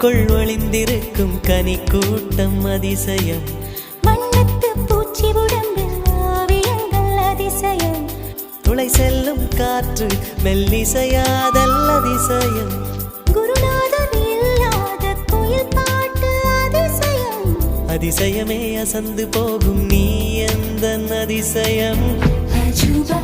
மண்ணுக்குள் ஒளிந்திருக்கும் கனி கூட்டம் அதிசயம். வண்ணத்து பூச்சி உடம்பில் ஓவியங்கள் அதிசயம். துளை செல்லும் காற்று மெல்லிசையாதல் அதிசயம். குருநாதர் இல்லாத குயில் பாட்டு அதிசயம். அதிசயமே அசந்து போகும் நீ எந்த அதிசயம். அஜூபா